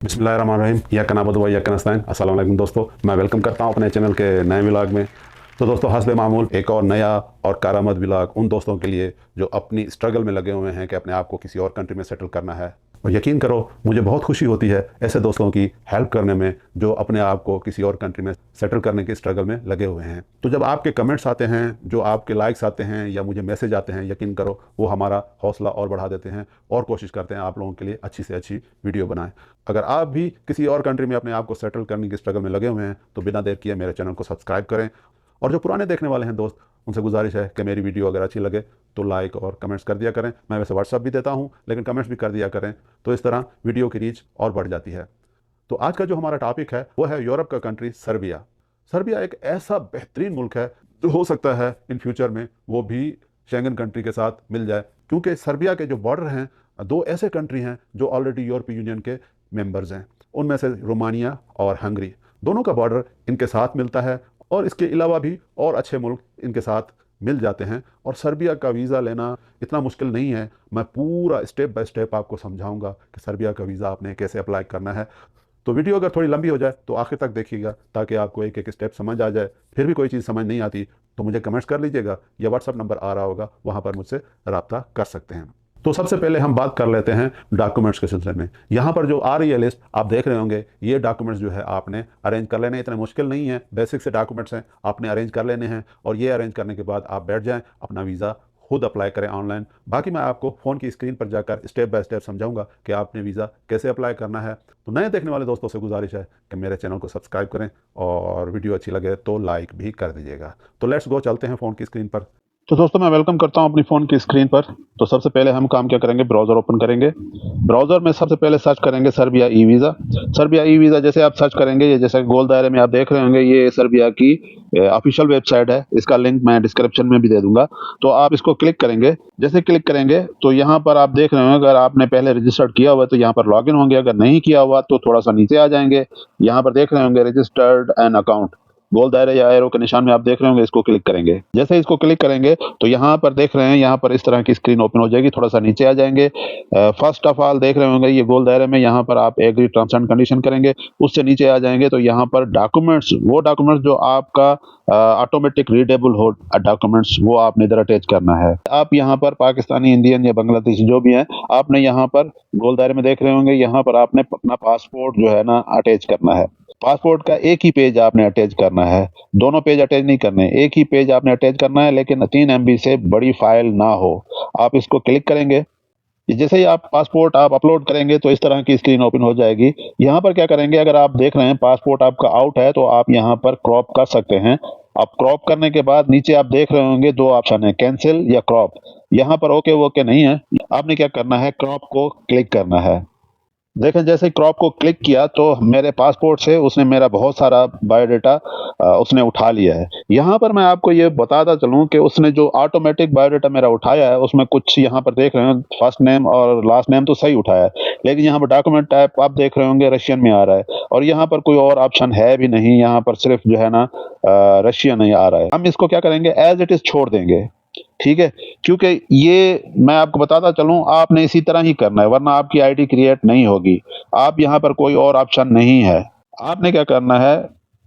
बिस्मिल्लाहिर्रहमानिर्रहीम या कनाबद व या कनस्ताइन। अस्सलाम वालेकुम दोस्तों, मैं वेलकम करता हूं अपने चैनल के नए व्लॉग में। तो दोस्तों, हस्बे मामूल एक और नया और कारामद व्लॉग उन दोस्तों के लिए जो अपनी स्ट्रगल में लगे हुए हैं कि अपने आप को किसी और कंट्री में सेटल करना है। और यकीन करो, मुझे बहुत खुशी होती है ऐसे दोस्तों की हेल्प करने में जो अपने आप को किसी और कंट्री में सेटल करने की स्ट्रगल में लगे हुए हैं। तो जब आपके कमेंट्स आते हैं, जो आपके लाइक्स आते हैं या मुझे मैसेज आते हैं, यकीन करो वो हमारा हौसला और बढ़ा देते हैं और कोशिश करते हैं आप लोगों के लिए अच्छी से अच्छी वीडियो बनाएं। अगर आप भी किसी और कंट्री में अपने आप को सेटल करने की स्ट्रगल में लगे हुए हैं तो बिना देर किए मेरे चैनल को सब्सक्राइब करें। और जो पुराने देखने वाले हैं दोस्त, उनसे गुजारिश है कि मेरी वीडियो अगर अच्छी लगे तो लाइक और कमेंट्स कर दिया करें। मैं वैसे व्हाट्सअप भी देता हूं, लेकिन कमेंट्स भी कर दिया करें, तो इस तरह वीडियो की रीच और बढ़ जाती है। तो आज का जो हमारा टॉपिक है वो है यूरोप का कंट्री सर्बिया। सर्बिया एक ऐसा बेहतरीन मुल्क है जो हो सकता है इन फ्यूचर में वो भी शेंगन कंट्री के साथ मिल जाए, क्योंकि सर्बिया के जो बॉर्डर हैं दो ऐसे कंट्री हैं जो ऑलरेडी यूरोपीय यूनियन के मेंबर्स हैं। उनमें से रोमानिया और हंगरी, दोनों का बॉर्डर इनके साथ मिलता है और इसके अलावा भी और अच्छे मुल्क इनके साथ मिल जाते हैं। और सर्बिया का वीज़ा लेना इतना मुश्किल नहीं है। मैं पूरा स्टेप बाय स्टेप आपको समझाऊंगा कि सर्बिया का वीज़ा आपने कैसे अप्लाई करना है। तो वीडियो अगर थोड़ी लंबी हो जाए तो आखिर तक देखिएगा ताकि आपको एक एक स्टेप समझ आ जाए। फिर भी कोई चीज़ समझ नहीं आती तो मुझे कमेंट्स कर लीजिएगा या व्हाट्सअप नंबर आ रहा होगा, वहाँ पर मुझसे रब्ता कर सकते हैं। तो सबसे पहले हम बात कर लेते हैं डॉक्यूमेंट्स के सिलसिले में। यहाँ पर जो आ रही है लिस्ट आप देख रहे होंगे, ये डॉक्यूमेंट्स जो है आपने अरेंज कर लेने। इतने मुश्किल नहीं है, बेसिक से डॉक्यूमेंट्स हैं, आपने अरेंज कर लेने हैं। और ये अरेंज करने के बाद आप बैठ जाएं, अपना वीज़ा खुद अप्लाई करें ऑनलाइन। बाकी मैं आपको फ़ोन की स्क्रीन पर जाकर स्टेप बाय स्टेप समझाऊंगा कि आपने वीज़ा कैसे अप्लाई करना है। तो नए देखने वाले दोस्तों से गुजारिश है कि मेरे चैनल को सब्सक्राइब करें और वीडियो अच्छी लगे तो लाइक भी कर दीजिएगा। तो लेट्स गो, चलते हैं फ़ोन की स्क्रीन पर। तो दोस्तों, मैं वेलकम करता हूं अपनी फ़ोन की स्क्रीन पर। तो सबसे पहले हम काम क्या करेंगे, ब्राउज़र ओपन करेंगे। ब्राउज़र में सबसे पहले सर्च करेंगे Serbia e visa. Serbia e visa जैसे आप सर्च करेंगे, ये जैसे गोल दायरे में आप देख रहे होंगे, ये सर्बिया की ऑफिशियल वेबसाइट है। इसका लिंक मैं डिस्क्रिप्शन में भी दे दूंगा। तो आप इसको क्लिक करेंगे। जैसे क्लिक करेंगे तो यहाँ पर आप देख रहे होंगे, अगर आपने पहले रजिस्टर्ड किया हुआ है तो यहाँ पर लॉगिन होंगे, अगर नहीं किया हुआ तो थोड़ा सा नीचे आ जाएंगे। यहाँ पर देख रहे होंगे रजिस्टर्ड एन अकाउंट, गोल दायरे या एरो के निशान में आप देख रहे होंगे, इसको क्लिक करेंगे। जैसे इसको क्लिक करेंगे तो यहाँ पर देख रहे हैं, यहाँ पर इस तरह की स्क्रीन ओपन हो जाएगी। थोड़ा सा नीचे आ जाएंगे। फर्स्ट ऑफ ऑल देख रहे होंगे ये गोल दायरे में, यहाँ पर आप एग्री टर्म्स एंड कंडीशन करेंगे। उससे नीचे आ जाएंगे तो यहाँ पर डॉक्यूमेंट्स, वो डॉक्यूमेंट्स जो आपका ऑटोमेटिक रीडेबल हो डॉक्यूमेंट्स, वो आपने इधर अटैच करना है। आप यहाँ पर पाकिस्तानी, इंडियन या बांग्लादेशी जो भी हैं, आपने यहाँ पर गोल दायरे में देख रहे होंगे, यहाँ पर आपने अपना पासपोर्ट जो है ना अटैच करना है। पासपोर्ट का एक ही पेज आपने अटैच करना है, दोनों पेज अटैच नहीं करने, एक ही पेज आपने अटैच करना है, लेकिन 3 MB से बड़ी फाइल ना हो। आप इसको क्लिक करेंगे। जैसे ही आप पासपोर्ट आप अपलोड करेंगे तो इस तरह की स्क्रीन ओपन हो जाएगी। यहाँ पर क्या करेंगे, अगर आप देख रहे हैं पासपोर्ट आपका आउट है तो आप यहाँ पर क्रॉप कर सकते हैं। आप क्रॉप करने के बाद नीचे आप देख रहे होंगे 2 ऑप्शन है, कैंसिल या क्रॉप। यहाँ पर ओके वोके नहीं है, आपने क्या करना है, क्रॉप को क्लिक करना है। देखें, जैसे क्रॉप को क्लिक किया तो मेरे पासपोर्ट से उसने मेरा बहुत सारा बायोडाटा उसने उठा लिया है। यहाँ पर मैं आपको ये बताता चलूँ कि उसने जो ऑटोमेटिक बायोडाटा मेरा उठाया है उसमें कुछ यहाँ पर देख रहे हैं, फर्स्ट नेम और लास्ट नेम तो सही उठाया है, लेकिन यहाँ पर डॉक्यूमेंट टाइप आप देख रहे होंगे रशियन में आ रहा है, और यहाँ पर कोई और ऑप्शन है भी नहीं, यहाँ पर सिर्फ जो है ना रशियन ही आ रहा है। हम इसको क्या करेंगे, एज इट इज छोड़ देंगे, ठीक है। क्योंकि ये मैं आपको बताता चलूं, आपने इसी तरह ही करना है, वरना आपकी आईडी क्रिएट नहीं होगी। आप यहाँ पर कोई और ऑप्शन नहीं है, आपने क्या करना है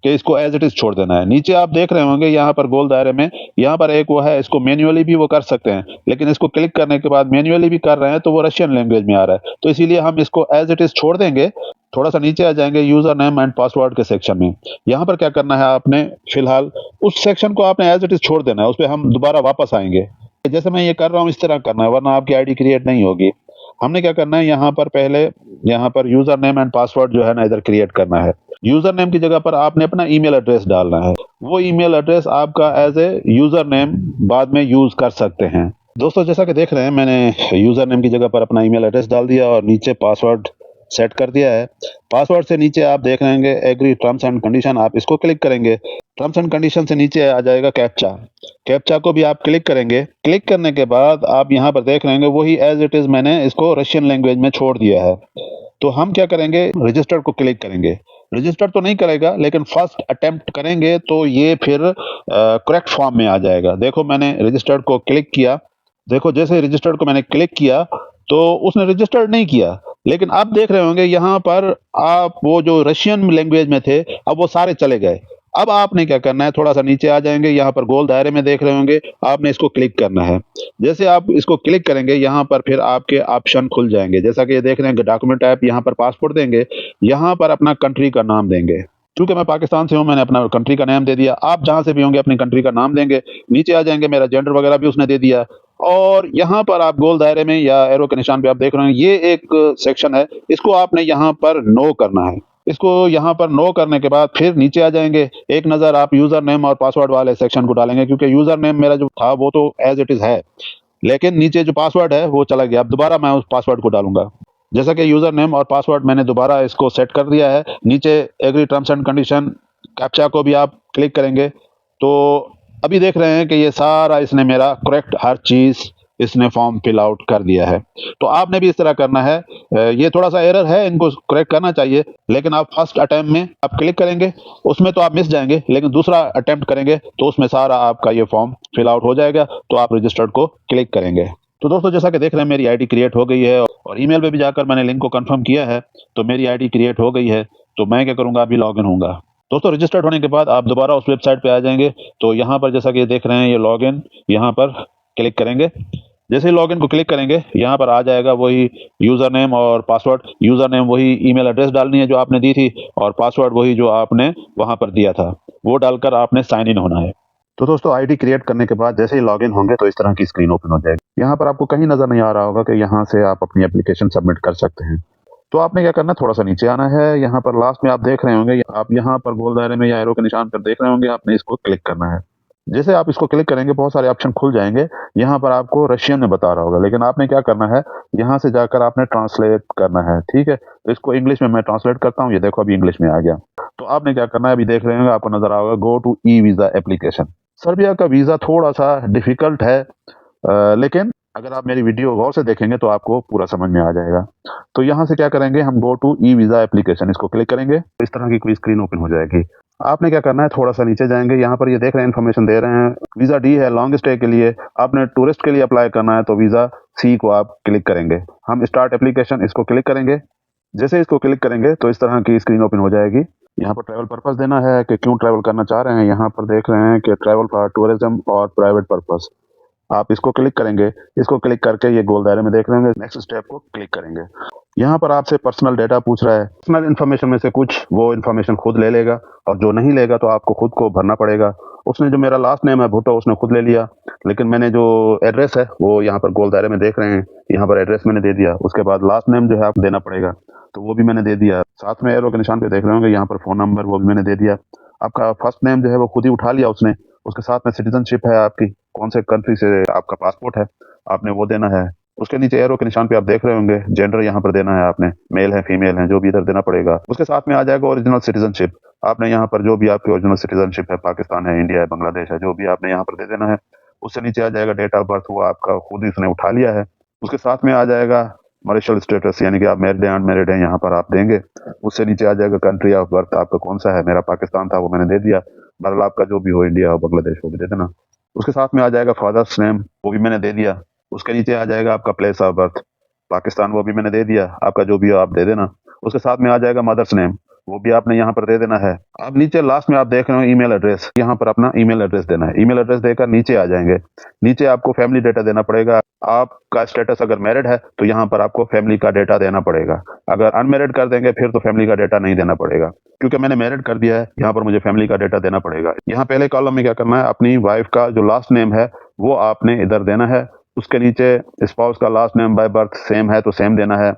कि इसको एज इट इज छोड़ देना है। नीचे आप देख रहे होंगे यहाँ पर गोल दायरे में, यहाँ पर एक वो है, इसको मैन्युअली भी वो कर सकते हैं, लेकिन इसको क्लिक करने के बाद मैन्युअली भी कर रहे हैं तो वो रशियन लैंग्वेज में आ रहा है, तो इसीलिए हम इसको एज इट इज छोड़ देंगे। थोड़ा सा नीचे आ जाएंगे यूजर नेम एंड पासवर्ड के सेक्शन में। यहाँ पर क्या करना है, आपने फिलहाल उस सेक्शन को आपने एज इट इज छोड़ देना है, उस पर हम दोबारा वापस आएंगे। जैसे मैं ये कर रहा हूँ इस तरह करना है, वरना आपकी आईडी क्रिएट नहीं होगी। हमने क्या करना है, यहाँ पर पहले यहाँ पर यूजर नेम एंड पासवर्ड जो है ना इधर क्रिएट करना है। यूजर नेम की जगह पर आपने अपना ईमेल एड्रेस डालना है। वो ईमेल एड्रेस आपका एज ए यूजर नेम बाद में यूज कर सकते हैं। दोस्तों, जैसा कि देख रहे हैं, मैंने यूजर नेम की जगह पर अपना ईमेल एड्रेस डाल दिया और नीचे पासवर्ड सेट कर दिया है। पासवर्ड से नीचे आप देख रहे हैं एग्री टर्म्स एंड कंडीशन, आप इसको क्लिक करेंगे। टर्म्स एंड कंडीशन से नीचे आ जाएगा कैप्चा, कैप्चा को भी आप क्लिक करेंगे। क्लिक करने के बाद आप यहाँ पर देख रहे हैं वही एज इट इज मैंने इसको रशियन लैंग्वेज में छोड़ दिया है। तो हम क्या करेंगे, रजिस्टर को क्लिक करेंगे। रजिस्टर तो नहीं करेगा, लेकिन फर्स्ट अटेम्प्ट करेंगे तो ये फिर करेक्ट फॉर्म में आ जाएगा। देखो, मैंने रजिस्टर्ड को क्लिक किया। देखो, जैसे रजिस्टर्ड को मैंने क्लिक किया तो उसने रजिस्टर्ड नहीं किया, लेकिन अब देख रहे होंगे यहाँ पर आप वो जो रशियन लैंग्वेज में थे, अब वो सारे चले गए। अब आपने क्या करना है, थोड़ा-सा नीचे आ जाएँगे, यहाँ पर गोल दायरे में देख रहे होंगे, आपने इसको क्लिक करना है। जैसे आप इसको क्लिक करेंगे, यहाँ पर फिर आपके ऑप्शन खुल जाएँगे। जैसा कि ये देख रहे हैं, डॉक्यूमेंट टाइप यहाँ पर पासपोर्ट देंगे, यहाँ पर अपना कंट्री का नाम देंगे। चूँकि मैं पाकिस्तान से हूँ, मैंने अपना कंट्री का नाम दे दिया। आप जहाँ से भी होंगे अपनी कंट्री का नाम देंगे। नीचे आ जाएँगे, मेरा जेंडर वगैरह भी उसने दे दिया और यहाँ पर आप गोल दायरे में या एरो के निशान पे आप देख रहे हैं, ये एक सेक्शन है, इसको आपने यहाँ पर नो करना है। इसको यहाँ पर नो करने के बाद फिर नीचे आ जाएँगे, एक नज़र आप यूज़र नेम और पासवर्ड वाले सेक्शन को डालेंगे क्योंकि यूज़र नेम मेरा जो था वो तो एज़ इट इज़ है, लेकिन नीचे जो पासवर्ड है वो चला गया। अब दोबारा मैं उस पासवर्ड को डालूँगा। जैसा कि यूज़र नेम और पासवर्ड मैंने दोबारा इसको सेट कर दिया है, नीचे agree terms and condition captcha को भी आप क्लिक करेंगे, तो अभी देख रहे हैं कि ये सारा इसने मेरा करेक्ट हर चीज़ इसने फॉर्म फिल आउट कर दिया है। तो आपने भी इस तरह करना है। ये थोड़ा-सा एरर है, इनको करेक्ट करना चाहिए, लेकिन आप फर्स्ट अटेम्प्ट में आप क्लिक करेंगे, उसमें तो आप मिस जाएँगे, लेकिन दूसरा अटेम्प्ट करेंगे, तो उसमें सारा आपका ये फॉर्म फिल आउट हो जाएगा, तो आप रजिस्टर्ड को क्लिक करेंगे। तो दोस्तों जैसा कि देख रहे हैं मेरी आईडी क्रिएट हो गई है और ईमेल पे भी जाकर मैंने लिंक को कंफर्म किया है, तो मेरी आईडी क्रिएट हो गई है। तो मैं क्या करूँगा, अभी लॉगिन होऊँगा। दोस्तों रजिस्टर्ड होने के बाद आप दोबारा उस वेबसाइट पे आ जाएँगे, तो यहाँ पर जैसा कि ये देख रहे हैं ये लॉगिन, यहाँ पर क्लिक करेंगे। जैसे ही लॉगिन को क्लिक करेंगे, यहाँ पर आ जाएगा वही यूज़र नेम और पासवर्ड। यूज़र नेम वही ईमेल एड्रेस डालनी है जो आपने दी थी और पासवर्ड वही जो आपने वहाँ पर दिया था, वो डालकर आपने साइन इन होना है। तो दोस्तों आईडी क्रिएट करने के बाद जैसे ही लॉगिन होंगे तो इस तरह की स्क्रीन ओपन हो जाएगी। यहाँ पर आपको कहीं नज़र नहीं आ रहा होगा कि यहाँ से आप अपनी एप्लीकेशन सबमिट कर सकते हैं। तो आपने क्या करना है, थोड़ा-सा नीचे आना है, यहाँ पर लास्ट में आप देख रहे होंगे, आप यहाँ पर गोल दायरे में या एरो के निशान पर देख रहे होंगे, आपने इसको क्लिक करना है। जैसे आप इसको क्लिक करेंगे बहुत सारे ऑप्शन खुल जाएँगे, यहाँ पर आपको रशियन में बता रहा होगा, लेकिन आपने क्या करना है, यहाँ से जाकर आपने ट्रांसलेट करना है, ठीक है? तो इसको इंग्लिश में मैं ट्रांसलेट करता हूँ, ये देखो अभी इंग्लिश में आ गया। तो आपने क्या करना है, अभी देख रहे होंगे आपको नज़र आ होगा go to e-visa application. Serbia का वीज़ा थोड़ा-सा डिफ़िकल्ट है, लेकिन अगर आप मेरी वीडियो गौर से देखेंगे तो आपको पूरा समझ में आ जाएगा। तो यहाँ से क्या करेंगे, हम गो टू ई-वीज़ा एप्लीकेशन इसको क्लिक करेंगे, तो इस तरह की कोई स्क्रीन ओपन हो जाएगी। आपने क्या करना है, थोड़ा-सा नीचे जाएँगे, यहाँ पर ये देख रहे हैं इन्फॉर्मेशन दे रहे हैं, वीज़ा डी है लॉन्ग स्टे के लिए, आपने टूरिस्ट के लिए अप्लाई करना है तो वीज़ा सी को आप क्लिक करेंगे। हम स्टार्ट एप्लीकेशन इसको क्लिक करेंगे। जैसे इसको क्लिक करेंगे तो इस तरह की स्क्रीन ओपन हो जाएगी। यहाँ पर ट्रैवल पर्पस देना है कि क्यों ट्रैवल करना चाह रहे हैं, यहाँ पर देख रहे हैं कि ट्रैवल फॉर टूरिज्म और प्राइवेट पर्पस। आप इसको क्लिक करेंगे, इसको क्लिक करके ये गोल दायरे में देख रहे होंगे, नेक्स्ट स्टेप को क्लिक करेंगे। यहाँ पर आपसे पर्सनल डेटा पूछ रहा है, पर्सनल इन्फॉर्मेशन में से कुछ वो इन्फॉर्मेशन खुद ले लेगा और जो नहीं लेगा तो आपको खुद को भरना पड़ेगा। उसने जो मेरा लास्ट नेम है भुट्टो उसने खुद ले लिया, लेकिन मैंने जो एड्रेस है वो यहाँ पर गोल दायरे में देख रहे हैं, यहाँ पर एड्रेस मैंने दे दिया। उसके बाद लास्ट नेम जो है आपको देना पड़ेगा, तो वो भी मैंने दे दिया। साथ में एरो के निशान पे देख रहे होंगे, यहाँ पर फ़ोन नंबर वो भी मैंने दे दिया। आपका फर्स्ट नेम जो है वो खुद ही उठा लिया उसने। उसके साथ में सिटीजनशिप है आपकी, कौन से कंट्री से आपका पासपोर्ट है, आपने वो देना है। उसके नीचे एरो के निशान पे आप देख रहे होंगे, जेंडर यहाँ पर देना है आपने, मेल है फीमेल है जो भी इधर देना पड़ेगा। उसके साथ में आ जाएगा ओरिजिनल सिटीजनशिप, आपने यहाँ पर जो भी आपकी ओरिजिनल सिटीजनशिप है, पाकिस्तान है, इंडिया है, बांग्लादेश है, जो भी आपने यहाँ पर दे देना है। उससे नीचे आ जाएगा डेट ऑफ बर्थ, वो आपका खुद ही उसने उठा लिया है। उसके साथ में आ जाएगा मैरिटल स्टेटस, यानी कि आप मैरिड हैं अनमैरिड हैं, यहाँ पर आप देंगे। उससे नीचे आ जाएगा कंट्री ऑफ बर्थ, आपका कौन सा है, मेरा पाकिस्तान था वो मैंने दे दिया। बहरहाल आपका जो भी हो, इंडिया हो बांग्लादेश हो, भी दे देना। उसके साथ में आ जाएगा फादर्स नेम, वो भी मैंने दे दिया। उसके नीचे आ जाएगा आपका प्लेस ऑफ बर्थ, पाकिस्तान, वो भी मैंने दे दिया। आपका जो भी हो आप दे देना। उसके साथ में आ जाएगा मदर्स नेम, वो भी आपने यहाँ पर दे देना है। अब नीचे लास्ट में आप देख रहे हो ईमेल एड्रेस, यहाँ पर अपना ईमेल एड्रेस देना है। ईमेल एड्रेस देकर नीचे आ जाएंगे, नीचे आपको फैमिली डेटा देना पड़ेगा। आपका स्टेटस अगर मैरिड है तो यहाँ पर आपको फैमिली का डेटा देना पड़ेगा। अगर अनमैरिड कर देंगे फिर तो फैमिली का डेटा नहीं देना पड़ेगा। क्योंकि मैंने मैरिड कर दिया है, यहाँ पर मुझे फैमिली का डेटा देना पड़ेगा। यहाँ पहले कॉलम में क्या करना है, अपनी वाइफ का जो लास्ट नेम है वो आपने इधर देना है। उसके नीचे स्पाउस का last name by birth same है तो सेम देना है।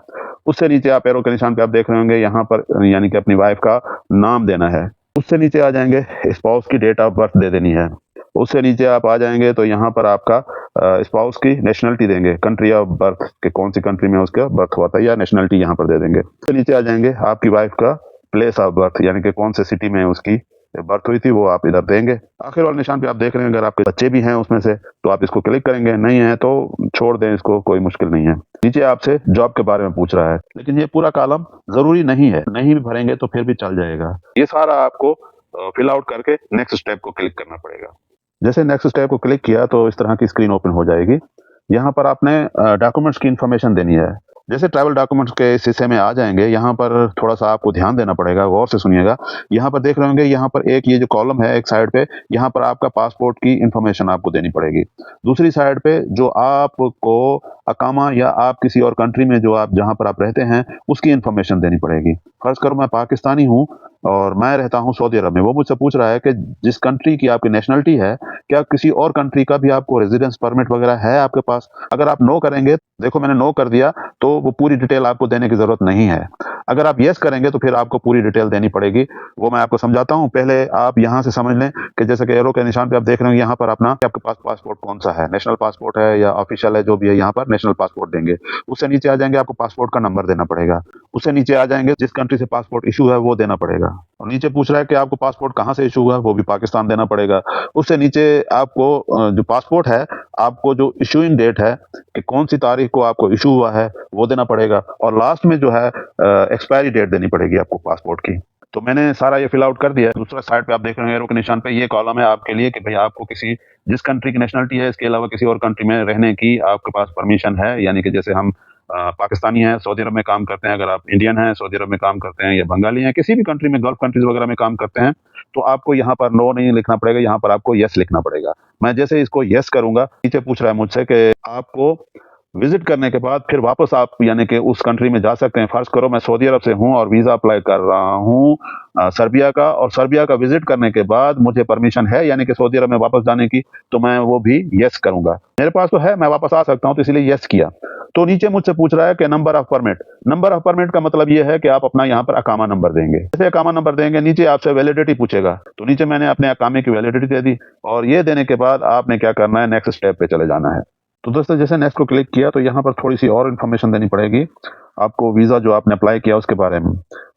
उससे नीचे आप एरो के निशान पे आप देख रहे होंगे, यहाँ पर यानी कि अपनी वाइफ का नाम देना है। उससे नीचे आ जाएंगे, स्पाउस की डेट ऑफ बर्थ दे देनी है। उससे नीचे आप आ जाएंगे तो यहाँ पर आपका स्पाउस की नेशनलिटी देंगे, कंट्री ऑफ बर्थ के कौन सी कंट्री में उसका बर्थ हुआ था या नेशनलिटी यहाँ पर दे देंगे। उससे नीचे आ जाएंगे आपकी वाइफ का प्लेस ऑफ बर्थ, यानी कि कौन से सिटी में उसकी बर्थ हुई थी वो आप इधर देंगे। आखिर वाले निशान पे आप देख रहे हैं, अगर आपके बच्चे भी हैं उसमें से तो आप इसको क्लिक करेंगे, नहीं है तो छोड़ दें इसको, कोई मुश्किल नहीं है। नीचे आपसे जॉब के बारे में पूछ रहा है, लेकिन ये पूरा कॉलम जरूरी नहीं है, नहीं भी भरेंगे तो फिर भी चल जाएगा। ये सारा आपको फिल आउट करके नेक्स्ट स्टेप को क्लिक करना पड़ेगा। जैसे नेक्स्ट स्टेप को क्लिक किया तो इस तरह की स्क्रीन ओपन हो जाएगी। यहाँ पर आपने डॉक्यूमेंट्स की इंफॉर्मेशन देनी है। जैसे ट्रैवल डॉक्यूमेंट्स के इस हिस्से में आ जाएंगे, यहाँ पर थोड़ा सा आपको ध्यान देना पड़ेगा, गौर से सुनिएगा। यहाँ पर देख रहे होंगे, यहाँ पर एक ये जो कॉलम है एक साइड पे, यहाँ पर आपका पासपोर्ट की इंफॉर्मेशन आपको देनी पड़ेगी। दूसरी साइड पे जो आपको अकामा या आप किसी और कंट्री में जो आप जहाँ पर आप रहते हैं उसकी इंफॉर्मेशन देनी पड़ेगी। फर्ज करो मैं पाकिस्तानी हूँ और मैं रहता हूँ सऊदी अरब में, वो मुझसे पूछ रहा है कि जिस कंट्री की आपकी नेशनलिटी है, क्या किसी और कंट्री का भी आपको रेजिडेंस परमिट वगैरह है आपके पास? अगर आप नो करेंगे, देखो मैंने नो कर दिया, तो वो पूरी डिटेल आपको देने की जरूरत नहीं है। अगर आप यस करेंगे तो फिर आपको पूरी डिटेल देनी पड़ेगी। वो मैं आपको समझाता हूँ। पहले आप यहाँ से समझ लें कि जैसे कि एरो के निशान पे आप देख रहे हो, यहाँ पर अपना आपके पास पासपोर्ट कौन सा है, नेशनल पासपोर्ट है या ऑफिशियल है, जो भी है, यहाँ पर नेशनल पासपोर्ट देंगे। उससे नीचे आ जाएंगे, आपको पासपोर्ट का नंबर देना पड़ेगा। उससे नीचे आ जाएंगे, जिस कंट्री से पासपोर्ट इशू है वो देना पड़ेगा। और नीचे पूछ रहा है कि आपको पासपोर्ट कहाँ से इशू हुआ, वो भी पाकिस्तान देना पड़ेगा। उससे नीचे आपको जो पासपोर्ट है, आपको जो इशूइंग डेट है कि कौन सी तारीख को आपको इशू हुआ है वो देना पड़ेगा। और लास्ट में जो है एक्सपायरी डेट देनी पड़ेगी आपको पासपोर्ट की। तो मैंने सारा ये फिल आउट कर दिया है। दूसरा साइड पे आप देख रहे हैं एरो के निशान पे, ये कॉलम है आपके लिए कि भाई आपको किसी जिस कंट्री की नेशनलिटी है इसके अलावा किसी और कंट्री में रहने की आपके पास परमिशन है। यानी कि जैसे हम पाकिस्तानी हैं, सऊदी अरब में काम करते हैं, अगर आप इंडियन हैं, सऊदी अरब में काम करते हैं, या बंगाली हैं, किसी भी कंट्री में, गल्फ कंट्रीज वगैरह में काम करते हैं, तो आपको यहाँ पर नो नहीं लिखना पड़ेगा, यहाँ पर आपको यस लिखना पड़ेगा। मैं जैसे इसको यस करूंगा, नीचे पूछ रहा है मुझसे कि आपको विजिट करने के बाद फिर वापस आप यानी कि उस कंट्री में जा सकते हैं। फर्ज करो मैं सऊदी अरब से हूं और वीजा अप्लाई कर रहा हूं सर्बिया का, और सर्बिया का विजिट करने के बाद मुझे परमिशन है यानी कि सऊदी अरब में वापस जाने की, तो मैं वो भी यस करूंगा। मेरे पास तो है, मैं वापस आ सकता हूं, तो इसलिए यस किया। तो नीचे मुझसे पूछ रहा है कि number of permit. Number of permit का मतलब ये है कि आप अपना यहाँ पर अकामा नंबर देंगे। जैसे अकामा नंबर देंगे, नीचे आपसे वैलिडिटी पूछेगा, तो नीचे मैंने अपने अकामे की वैलिडिटी दे दी। और ये देने के बाद आपने क्या करना है, नेक्स्ट स्टेप पे चले जाना है। तो दोस्तों जैसे नेक्स्ट को क्लिक किया तो यहाँ पर थोड़ी सी और इन्फॉर्मेशन देनी पड़ेगी आपको वीज़ा जो आपने अप्लाई किया उसके बारे में।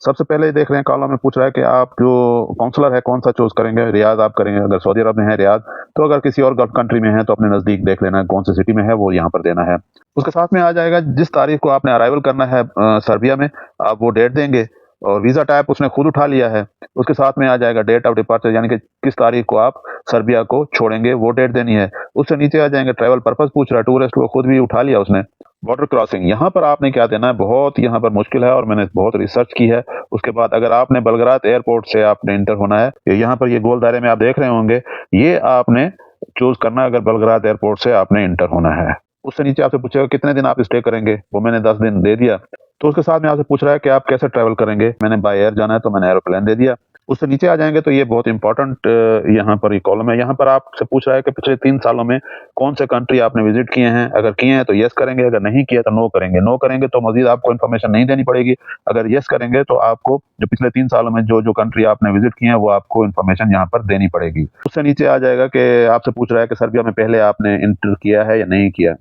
सबसे पहले देख रहे हैं कॉलम में पूछ रहा है कि आप जो काउंसलर है कौन सा चूज करेंगे। रियाद आप करेंगे, अगर सऊदी अरब में है रियाद, तो अगर किसी और गल्फ कंट्री में है तो अपने नज़दीक देख लेना है कौन सी सिटी में है, वो यहाँ पर देना है। उसके साथ में आ जाएगा जिस तारीख को आपने अराइवल करना है सर्बिया में, आप वो डेट देंगे। और वीज़ा टाइप उसने खुद उठा लिया है। उसके साथ में आ जाएगा डेट ऑफ डिपार्चर, यानी कि किस तारीख को आप सर्बिया को छोड़ेंगे, वो डेट देनी है। उससे नीचे आ जाएंगे ट्रैवल पर्पस पूछ रहा है, टूरिस्ट को खुद भी उठा लिया उसने। बॉर्डर क्रॉसिंग, यहाँ पर आपने क्या देना है, बहुत यहाँ पर मुश्किल है और मैंने बहुत रिसर्च की है। उसके बाद अगर आपने बलगरात एयरपोर्ट से आपने इंटर होना है, यहाँ पर ये गोल दायरे में आप देख रहे होंगे, ये आपने चूज करना है अगर बलगरात एयरपोर्ट से आपने इंटर होना है। उससे नीचे आपसे पूछेगा कितने दिन आप स्टे करेंगे, वो मैंने 10 दिन दे दिया। तो उसके साथ में आपसे पूछ रहा है कि आप कैसे ट्रैवल करेंगे, मैंने बाय एयर जाना है तो मैंने एरोप्लेन दे दिया। उससे नीचे आ जाएंगे तो ये बहुत इंपॉर्टेंट यहाँ पर ये कॉलम है। यहाँ पर आपसे पूछ रहा है कि पिछले 3 सालों में कौन से कंट्री आपने विजिट किए हैं। अगर किए हैं तो यस करेंगे, अगर नहीं किए तो नो करेंगे। नो करेंगे तो मजीद आपको इन्फॉर्मेशन नहीं देनी पड़ेगी। अगर यस करेंगे तो आपको जो पिछले 3 सालों में जो जो कंट्री आपने विजिट किए हैं वो आपको इन्फॉर्मेशन यहाँ पर देनी पड़ेगी। उससे नीचे आ जाएगा कि आपसे पूछ रहा है कि सर्बिया में पहले आपने इंटर किया है या नहीं किया।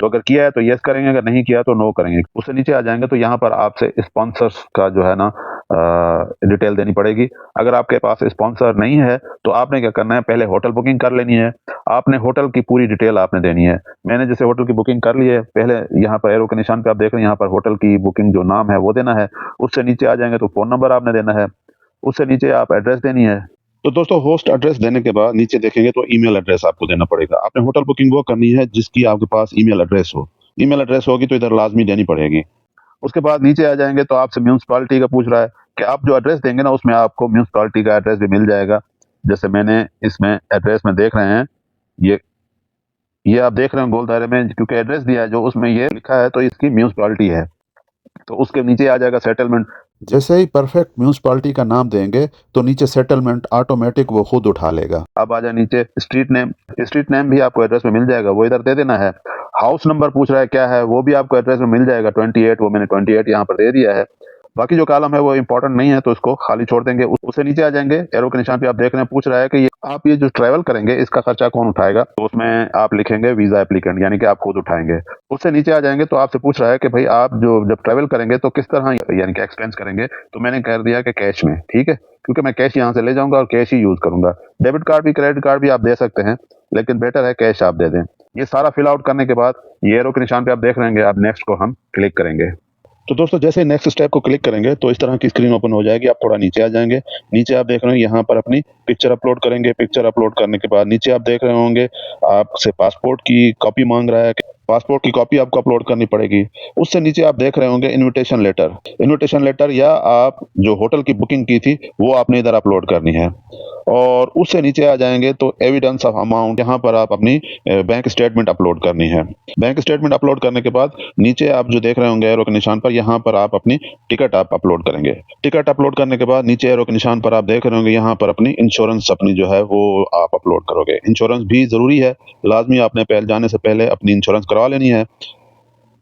तो अगर किया है तो यस करेंगे, अगर नहीं किया तो नो करेंगे। उससे नीचे आ जाएंगे तो यहाँ पर आपसे स्पॉन्सर्स का जो है ना डिटेल देनी पड़ेगी। अगर आपके पास स्पॉन्सर नहीं है तो आपने क्या करना है, पहले होटल बुकिंग कर लेनी है। आपने होटल की पूरी डिटेल आपने देनी है। मैंने जैसे होटल की बुकिंग कर ली है, पहले यहाँ पर एरो के निशान पे आप देख रहे हैं, यहाँ पर होटल की बुकिंग जो नाम है वो देना है। उससे नीचे आ जाएंगे तो फ़ोन नंबर आपने देना है। उससे नीचे आप एड्रेस देनी है। तो दोस्तों होस्ट एड्रेस देने के बाद नीचे देखेंगे तो ईमेल एड्रेस आपको देना पड़ेगा। आपने होटल बुकिंग वो करनी है जिसकी आपके पास ईमेल एड्रेस हो। ईमेल एड्रेस होगी तो इधर लाजमी देनी पड़ेगी। उसके बाद नीचे आ जाएंगे तो आपसे म्यूनसिपालिटी का पूछ रहा है कि आप जो एड्रेस देंगे ना उसमें आपको म्यूनसिपालिटी का एड्रेस भी मिल जाएगा। जैसे मैंने इसमें एड्रेस में देख रहे हैं, ये आप देख रहे हैं गोल दायरे में, क्योंकि एड्रेस दिया है जो उसमें ये लिखा है तो इसकी म्यूनसिपालिटी है। तो उसके नीचे आ जाएगा सेटलमेंट। जैसे ही परफेक्ट म्यूनसिपालिटी का नाम देंगे तो नीचे सेटलमेंट ऑटोमेटिक वो खुद उठा लेगा। अब आ जाए नीचे स्ट्रीट नेम। स्ट्रीट नेम भी आपको एड्रेस में मिल जाएगा, वो इधर दे देना है। हाउस नंबर पूछ रहा है क्या है, वो भी आपको एड्रेस में मिल जाएगा 28, वो मैंने 28 यहाँ पर दे दिया है। बाकी जो कॉलम है वो इंपॉर्टेंट नहीं है तो इसको खाली छोड़ देंगे। उससे नीचे आ जाएंगे, एरो के निशान पे आप देख रहे हैं, पूछ रहा है कि आप ये जो ट्रैवल करेंगे इसका खर्चा कौन उठाएगा। तो उसमें आप लिखेंगे वीजा एप्लीकेंट, यानी कि आप खुद उठाएंगे। उससे नीचे आ जाएंगे तो आपसे पूछ रहा है कि भाई आप जो जब ट्रैवल करेंगे तो किस तरह यानी कि एक्सपेंस करेंगे। तो मैंने कर दिया कि कैश में, ठीक है, क्योंकि मैं कैश यहाँ से ले जाऊंगा और कैश ही यूज करूंगा। डेबिट कार्ड भी क्रेडिट कार्ड भी आप दे सकते हैं, लेकिन बेटर है कैश आप दे दें। ये सारा फिल आउट करने के बाद ये एरो के निशान पे आप देख रहे हैं, अब नेक्स्ट को हम क्लिक करेंगे। तो दोस्तों जैसे नेक्स्ट स्टेप को क्लिक करेंगे तो इस तरह की स्क्रीन ओपन हो जाएगी। आप थोड़ा नीचे आ जाएंगे, नीचे आप देख रहे हैं यहाँ पर अपनी पिक्चर अपलोड करेंगे। पिक्चर अपलोड करने के बाद नीचे आप देख रहे होंगे आपसे पासपोर्ट की कॉपी मांग रहा है। पासपोर्ट की कॉपी आपको अपलोड करनी पड़ेगी। उससे नीचे आप देख रहे होंगे इनविटेशन लेटर। इनविटेशन लेटर या आप जो होटल की बुकिंग की थी वो आपने इधर अपलोड करनी है। और उससे नीचे आ जाएंगे तो एविडेंस ऑफ अमाउंट, यहाँ पर आप अपनी बैंक स्टेटमेंट अपलोड करनी है। बैंक स्टेटमेंट अपलोड करने के बाद नीचे आप जो देख रहे होंगे एरो के निशान पर, यहाँ पर आप अपनी टिकट आप अपलोड करेंगे। टिकट अपलोड करने के बाद नीचे एरो के निशान पर आप देख रहे होंगे, यहाँ पर अपनी इंश्योरेंस अपनी जो है वो आप अपलोड करोगे। इंश्योरेंस भी जरूरी है, लाजमी आपने पहले जाने से पहले अपनी इंश्योरेंस करवा लेनी है।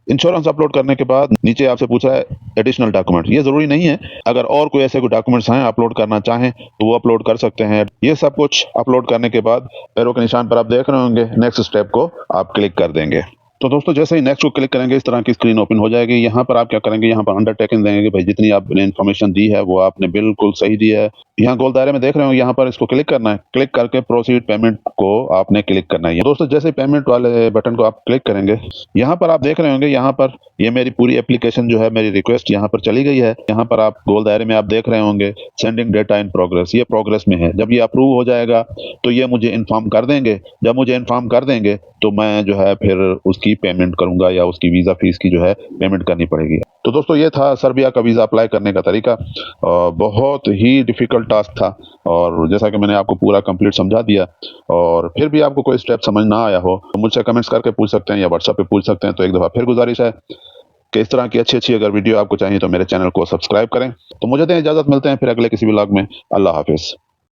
इंश्योरेंस अपलोड करने के बाद नीचे आपसे पूछ रहा है एडिशनल डॉक्यूमेंट, ये जरूरी नहीं है, अगर और कोई ऐसे कोई डॉक्यूमेंट्स हैं अपलोड करना चाहें तो वो अपलोड कर सकते हैं। ये सब कुछ अपलोड करने के बाद एरो के निशान पर आप देख रहे होंगे नेक्स्ट स्टेप को आप क्लिक कर देंगे। तो दोस्तों जैसे ही नेक्स्ट को क्लिक करेंगे इस तरह की स्क्रीन ओपन हो जाएगी। यहाँ पर आप क्या करेंगे, यहाँ पर अंडरटेकिंग देंगे कि भाई जितनी आपने इन्फॉर्मेशन दी है वो आपने बिल्कुल सही दी है। यहाँ गोल दायरे में देख रहे हो, यहाँ पर इसको क्लिक करना है। क्लिक करके प्रोसीड पेमेंट को आपने क्लिक करना है। दोस्तों जैसे पेमेंट वाले बटन को आप क्लिक करेंगे, यहाँ पर आप देख रहे होंगे, यहाँ पर ये मेरी पूरी एप्लीकेशन जो है, मेरी रिक्वेस्ट यहाँ पर चली गई है। यहाँ पर आप गोल दायरे में आप देख रहे होंगे सेंडिंग डेटा इन प्रोग्रेस, ये प्रोग्रेस में है। जब ये अप्रूव हो जाएगा तो ये मुझे इन्फॉर्म कर देंगे। जब मुझे इन्फॉर्म कर देंगे तो मैं जो है फिर उसकी पेमेंट करूंगा या उसकी वीजा फीस की जो है पेमेंट करनी पड़ेगी। तो दोस्तों ये था सर्बिया का वीजा अप्लाई करने का तरीका। बहुत ही डिफिकल्ट टास्क था और जैसा कि मैंने आपको पूरा कंप्लीट समझा दिया। और फिर भी आपको कोई स्टेप समझ ना आया हो तो मुझसे कमेंट्स करके पूछ सकते हैं या व्हाट्सएप पे पूछ सकते हैं। तो एक दफ़ा फिर गुजारिश है कि इस तरह की अच्छी अगर वीडियो आपको चाहिए तो मेरे चैनल को सब्सक्राइब करें। तो मुझे दें इजाज़त, मिलते हैं फिर अगले किसी व्लॉग में। अल्लाह हाफिज़।